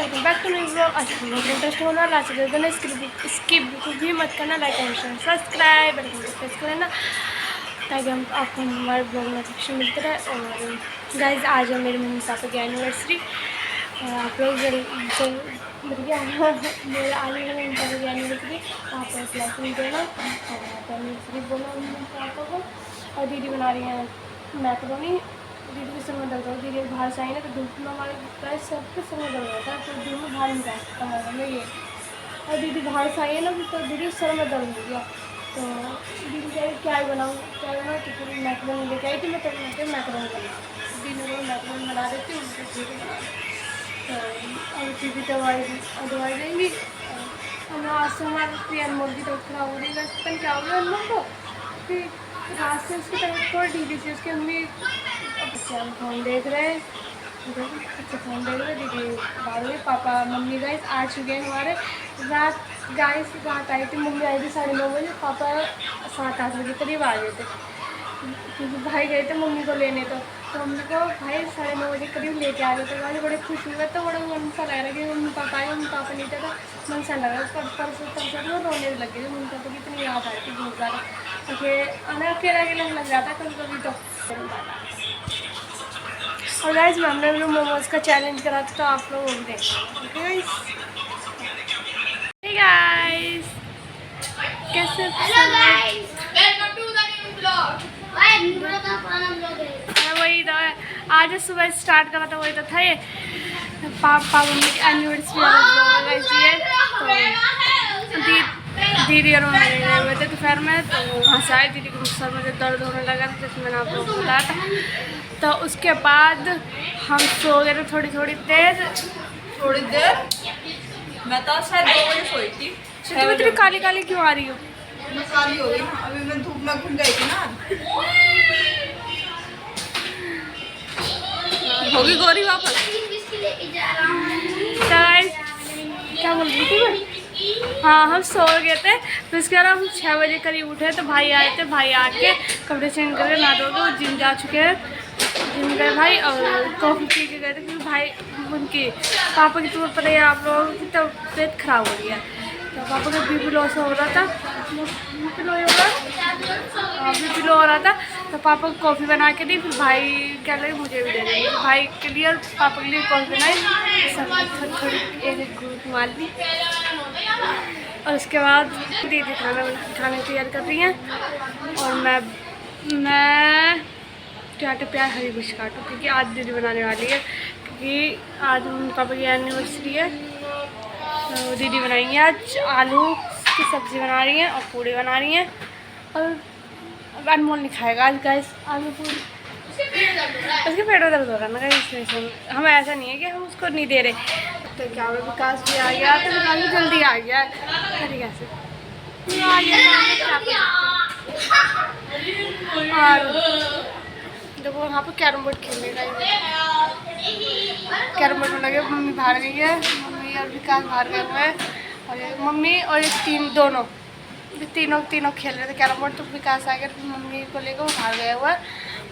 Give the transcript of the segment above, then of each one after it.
Welcome back to new blog. आज हम लोग इंटरेस्टिंग होना ला सकते हैं, इसकी बिल्कुल भी मत करना, like and share subscribe button को प्रेस कर लेना ताकि हम आपको हमारे ब्लॉग नोटिफिकेशन मिलते रहे। और गाइज आज है मेरे मम्मी पापा की एनिवर्सरी और आप लोग मेरे आज मेरे मम्मी पापा की एनिवर्सरी आप लोग लाइक देना और एनिवर्सरी बोलो मम्मी पापा को। और दीदी बना रही हैं मैकरोनी। दीदी के सर में दर्द हो, दीदी बाहर से आई ना तो धूप में हमारे प्राय सबके सर में दर्द होता है, तो धूप में बाहर निकाल सकता हमारा ये। और दीदी बाहर से आई है ना तो दीदी सर में दर्द हो गया, तो दीदी कह रही क्या बनाऊँ तो फिर मैकरोनी लेके आई थी। मैं तब मैं मैकरोनी बना दीदी को मैकरोनी बना देती हूँ तो और दीदी दवाई देंगी। और आज से हमारे अनमोल की तबीयत खराब हो रही है, पता क्या हो गया अनमोल को, फिर रात से उसकी तबीयत थोड़ी ढीली थी। उसकी अम्मी बच्चे हम फ़ोन देख रहे हैं, बच्चे फ़ोन देख रहे हैं, दीदी बाहर हुई, पापा मम्मी गाइस आ चुके हैं हमारे। रात आई थी, मम्मी आई थी 9:30 बजे, पापा 7-8 बजे करीब आ गए थे क्योंकि भाई गए थे मम्मी को लेने। तो हमने कहा भाई 9:30 बजे करीब लेके आ गए थे। भाई बड़े खुश हुए, तो बड़ा मन सा लग रहा है कि मम्मी पापा आए, मम्मी पापा नहीं थे तो मन सा लग रहा है। परसों वो रोने लग गए, मम्मी पापा की इतनी याद आई थी बहुत ज़्यादा, तो अकेला लग जाता कभी कभी तो। और गाइस हमने मोमोज का चैलेंज करा था, तो आप लोग भी देखें। हे गाइस कैसे वही तो आज सुबह स्टार्ट करा था, वही तो था ये पापा मम्मी की एनिवर्सरी वाला तो दीदी और मम्मी गए हुए थे दोपहर में, तो वहाँ से आए। दीदी को सर में दर्द होने लगा था जैसे मैंने आप लोगों को बताया था। तो उसके बाद हम सो गए थे थोड़ी देर मैं तो शायद 2 बजे सोई थी। तुम इतनी काली काली क्यों आ रही हो? मैं काली हो गई ना, अभी मैं धूप में घूम गई थी ना। होगी गोरी वापस। क्या बोल रही थी मैं? हाँ हम सो गए थे, फिर उसके बाद हम 6 बजे करीब उठे तो भाई आए थे। भाई आके कपड़े चेंज करके ना धो के जिम जा चुके हैं, जिम गए भाई और कॉफ़ी पी के गए थे क्योंकि भाई उनकी पापा की तो पता है आप लोगों की तबीयत खराब हो रही है, तो पापा का बीपी लो हो रहा था, बीपी लो हो रहा था। तो पापा को कॉफ़ी बना के दी, फिर भाई क्या लगे मुझे भी दे दी। भाई के लिए और पापा के लिए कॉफ़ी बनाई, सब थोड़ी एक घूट मार ली। और उसके बाद दीदी खाने तैयार कर रही हैं और मैं टमाटर प्याज हरी मिर्च काटूँ क्योंकि आज दीदी बनाने वाली है, क्योंकि आज मम्मी पापा की एनिवर्सरी है। तो दीदी बनाएंगे आज आलू की सब्ज़ी बना रही हैं और पूड़ी बना रही हैं। और अनमोल नहीं खाएगा आज गाइस आलू पूड़ी, उसके पेट में दर्द हो रहा है ना गाइस, इसलिए हम ऐसा नहीं है कि हम उसको नहीं दे रहे। तो क्या हुआ विकास भी आ गया, तो विकास भी जल्दी आ गया है कैसे आ गया। और देखो वहाँ पर कैरम बोर्ड खेलने का, कैरम बोर्ड में लगे। मम्मी बाहर गई है, मम्मी और विकास बाहर गए हुए हैं और मम्मी और ये तीनों खेल रहे थे कैरम बोर्ड। तो विकास आ गया, फिर मम्मी को लेकर वो बाहर गया हुआ है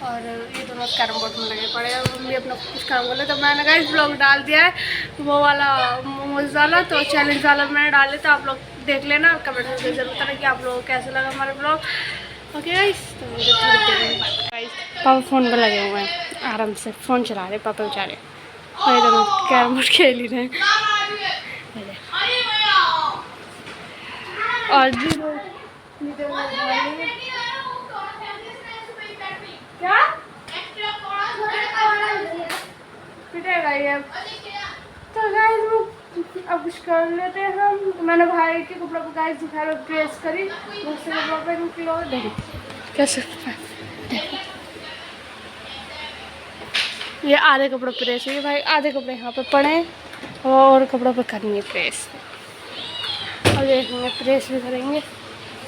और ये दोनों कैरम बोर्ड में लगे पड़े हैं। मम्मी अपना कुछ काम बोले, तो मैंने कहा इस ब्लॉग डाल दिया है वो वाला मोमोज वाला, तो चैलेंज वाला मैंने डाले, तो आप लोग देख लेना। कमेंट में जरूर बताना कि आप लोगों को कैसा लगा हमारा ब्लॉग। ओके गाइस, तो मुझे थोड़ी देर में पापा फ़ोन पर लगे हुए हैं, आराम से फ़ोन चला रहे पापा बेचारे, और ये दोनों कैरम बोर्ड खेल ही रहे हैं। और भी क्या पिटेगा ये। तो गाइस वो अब कुछ कर लेते हैं हम। मैंने भाई के कपड़ों को गाइस दिखाया, प्रेस करी दूसरे कपड़ों पे निकलो, देखो कैसे ये आधे कपड़ों प्रेस हुई भाई, आधे कपड़े यहाँ पे पड़े और कपड़ों पे करेंगे प्रेस और देखेंगे प्रेस भी करेंगे।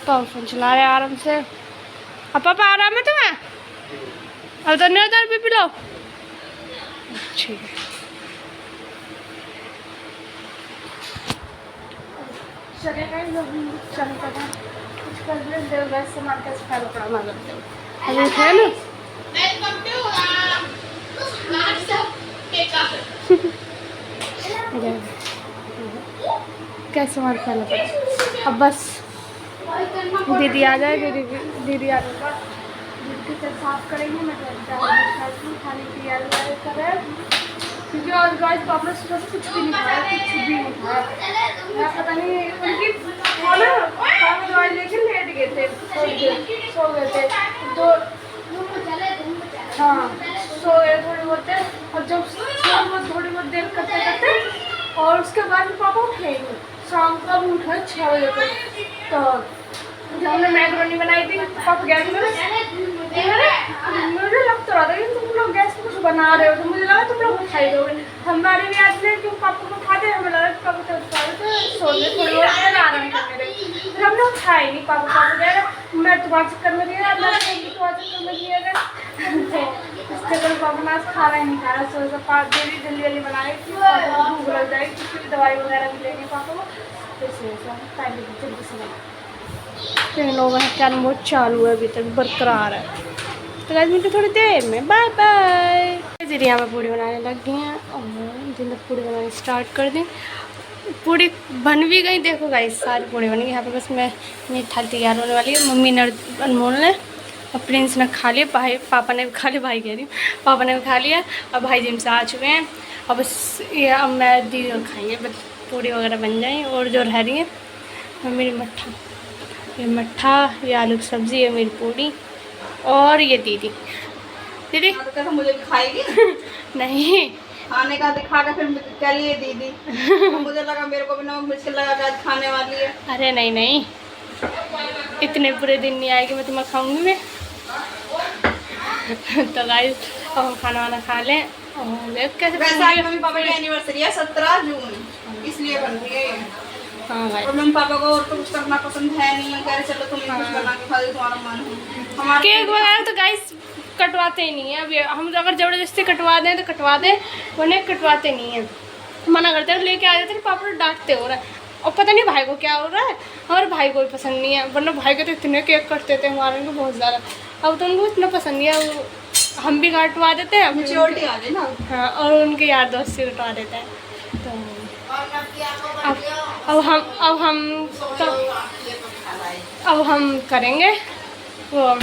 तो फोन चला रहे आराम से। अब पापा आराम है तुम्हें? अब तो नहीं उधर भी पिलो, ठीक है। चलेगा कुछ कर ले देव सामान का सफाई कपड़ा मार लगते अभी है ना। कैसे मार खाना पड़ा। अब बस दीदी आ जाए, दीदी आ जाएगा, दीदी से साफ करेंगे। मैं खाने की तैयारी कर रहे हैं क्योंकि आज गाइस पापा ने सुबह से कुछ भी नहीं खाया, कुछ भी नहीं खाया। मैं पता नहीं उनकी पापा दवाई लेके लेट गए थे, सो गए थे तो हाँ सो गए थोड़ी बहुत देर। और जब थोड़ी बहुत देर करते करते और उसके बाद पापा उठे नहीं, शाम को भी उठे 6 बजे तक। तो जब हमने मैक्रोनी बनाई थी पापा गैस में मुझे लग तो रहा था कि तुम लोग गैस में कुछ बना रहे हो, तो मुझे लगा तुम लोग खाई दोगे। हमारे भी आज में क्यों पापा को खाते, हमें लगा कि पापा तो सो गए थोड़ी बहुत आराम कर रहे। फिर हम लोग खाए नहीं, पापा कह रहे मैं तुम्हारे चक्कर में दिया, मैं तुम्हारे चक्कर में दिया गया। इसके बाद पापा ने आज खाना ही नहीं खाया। सो जल्दी जल्दी बनाए भूख लग जाएगी, क्योंकि दवाई वगैरह भी लेंगे पापा को, तो इसलिए पहले जल्दी से बनाए। तो इन लोगों का कैरम बोर्ड चालू है, अभी तक बरकरार है। तो गाइस मिलते थोड़ी देर में, बाय बाय। दीदी यहाँ पर पूड़ी बनाने लग गई हैं और जिन पूड़ी बनानी स्टार्ट कर दी। पूड़ी बन भी गई, देखो गाइस सारी पूड़ी बन गई। यहाँ पे बस मैं मेरी थाली तैयार होने वाली है। मम्मी ने, अनमोल ने और प्रिंस ने खा लिया, भाई पापा ने भी खा लिया, भाई कह रही पापा ने भी खा लिया और भाई जिम से आ चुके हैं। और बस ये अब मैं दीदी और खाएंगे, बस पूड़ी वगैरह बन जाए। और जो रह रही है मेरी मट्ठा, ये मट्ठा, ये आलू की सब्ज़ी, ये मेरी पूड़ी और ये दीदी तो मुझे भी खाएगी नहीं खाने का दिखा के फिर क्या लिए दीदी तो मुझे लगा मेरे को भी नमक मिर्च लगा के आज खाने वाली है। अरे नहीं, इतने पूरे दिन नहीं आएगी मैं तुम्हें खाऊंगी मैं। तो गाइस अब हम खाना वाना खा लें। और कैसे वैसे आज मम्मी पापा की एनिवर्सरी है 17 जून, इसलिए बन रही है। हाँ भाई, और मम्मी पापा को और तो कुछ करना पसंद है नहीं, कह रहे चलो तुम कुछ बना के खा दो, तुम्हारा मन है। हमारा केक वगैरह तो गाइस कटवाते ही नहीं है। अभी हम अगर ज़बरदस्ती कटवा दें तो कटवा दें, उन्हें कटवाते नहीं है, मना करते हैं, लेके आ जाते हैं। पापा डांटते हो रहा है और पता नहीं भाई को क्या हो रहा है। हमारे भाई को भी पसंद नहीं है, वरना भाई के तो इतने केक कटते थे हमारे को बहुत ज़्यादा। अब तो उनको इतना पसंद नहीं है, हम भी कटवा देते हैं, मैच्योरिटी आ जाए ना। हाँ, और उनके यार दोस्त से कटवा देते हैं। तो अब हम करेंगे वो।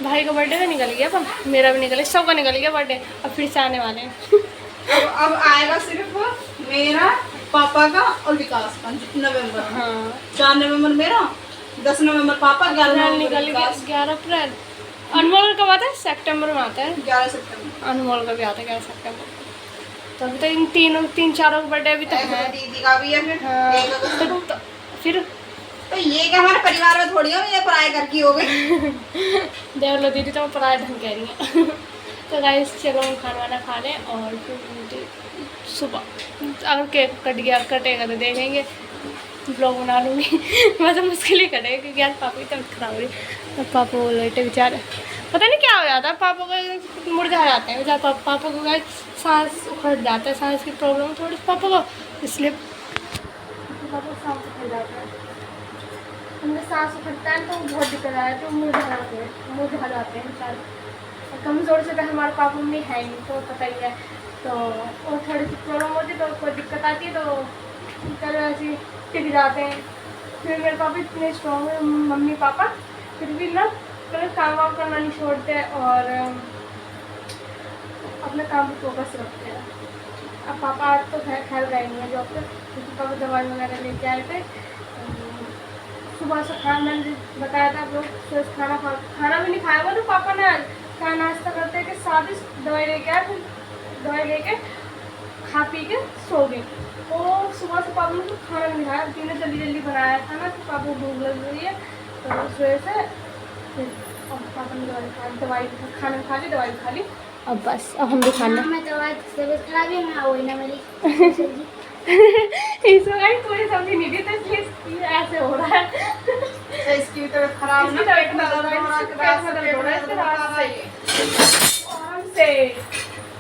भाई का बर्थडे तो निकल गया, पर मेरा भी निकल गया, सबका निकल गया बर्थडे। अब फिर से आने वाले हैं। अब आएगा सिर्फ मेरा, पापा का और विकास का नवंबर। हाँ 4 नवंबर मेरा, 10 नवंबर पापा, 11 नवंबर निकल गया। 11 अप्रैल अनमोल कब आता है? सितंबर में आता है। 11 सितंबर अनमोल का भी आता है 11 सितंबर। तो अभी तो इन तीन चारों का बर्थडे अभी तक है। दीदी का भी है फिर। हाँ, 1 अगस्त को। तो फिर तो ये क्या हमारे परिवार में थोड़ी हो, ये पराये घर की हो गई। देख लो दीदी तो पराया ढंग कह रही है। तो गाइस चलो हम खाना वाना खा लें और फिर सुबह अगर केक कटेगा तो देखेंगे, ब्लॉग बना लूँगी। मतलब मुश्किल ही कटेगा क्योंकि यार पापा की तबीयत खराब हो रही है। तो पापा वो लेटे बेचारे, पता नहीं क्या हो जाता है पापा को, मुरझा जाते हैं बेचारे। पापा को गाइस सांस उखड़ जाता है, सांस की प्रॉब्लम है थोड़ी पापा को, इसलिए पापा को सांस उखड़ जाता है। उनमें सांस उखड़ता है तो बहुत दिक्कत आ है, तो मुरझा जाते हैं बेचारे। कमज़ोर से तो हमारे पापा मम्मी है नहीं, तो पता ही है। तो और थोड़ी सी प्रॉब्लम होती है तो कोई दिक्कत आती है तो कल ऐसे टिक जाते हैं। फिर मेरे पापा इतने स्ट्रॉन्ग है, मम्मी पापा फिर भी ना कल काम वाम करना नहीं छोड़ते और अपने काम पर फोकस रखते हैं। अब पापा आज तो खैर गए नहीं है जॉब पर, क्योंकि पापा दवाई वगैरह लेके आए थे। सुबह से खाना मैंने बताया था, आप लोग खाना भी नहीं खाया हुआ। तो पापा ने खाना नाश्ता करते कि साथ ही दवाई लेके आए, फिर दवाई लेके खा पी के सो गए। तो सुबह से पापा ने खाना नहीं खाया, तीनों जल्दी बनाया था ना, तो पापा को भूख लग रही है। तो उस वजह से फिर पापा ने दवाई खाना खा ली, दवाई खा ली। अब बस अब हम भी खाना इसमें थोड़ी सब्जी नहीं दी तो इसलिए ऐसे हो रहा है। इसकी तबीयत खराब है,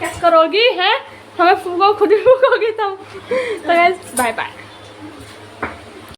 कैसे करोगी है, हमें फूको खुद ही फूकोगी तुम। तो बाय बाय।